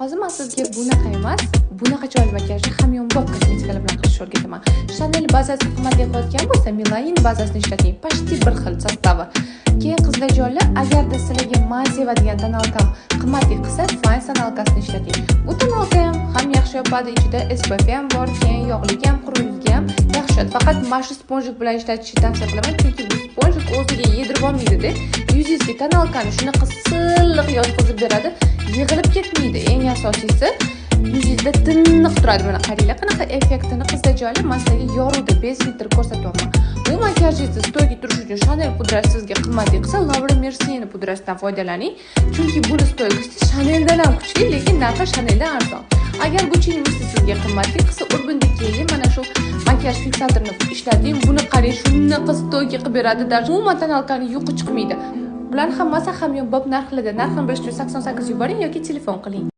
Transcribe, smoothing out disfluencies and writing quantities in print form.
Hozir men sizga bunaqa emas, bunaqa chiroyli makiyajni hamyonbop kosmetikalar bilan qilishni o'rgataman. Chanel bazasi qimmatga qo'yadigan bo'lsa, Milani bazasini ishlating. Почти bir xil sostavi. Keyin qizlarjonlar, agarda sizlarga men sevadigan tonalkam qimmatga qilsa, Fine tonalkasini ishlating. Bu tonalka ham yaxshi yopadi, ichida SPF ham bor, keyin yog'ligi ham, quruqligi ham yaxshi. Faqat mana shu sponjik bilan ishlatishni tavsiya qilaman, chunki bu sponjik o'ziga yedirib olmaydi-da. Yuzingizga tonalkani shunaqa silliq yotqizib beradi, yig'ilib ketmaydi. Eng asosiysi yuzingizda tiniq turadi. Mana qaranglar, qanaqa effektini qizlarjonlar men sizlarga yorug'da bez filtr ko'rsatyapman. Bu makiyajingizni stoyga turish uchun Chanel pudrasi sizga qimmatli qilsa, Laura Mercier pudrasidan foydalaning. Chunki buni stoygisi Chaneldan ham kuchli, lekin narxi Chaneldan arzon. Agar Gucci'ni sizga qimmatli qilsa, Urban Decay'ga mana shu makiyaj filtrini ishlating. Buni qarang, shunaqa stoyga qilib beradi. Umuman tonalkani yo'qi chiqmaydi. Bular hammasi hamyonbop narxlarda. Narxini bilish uchun 88 yuboring yoki telefon qiling.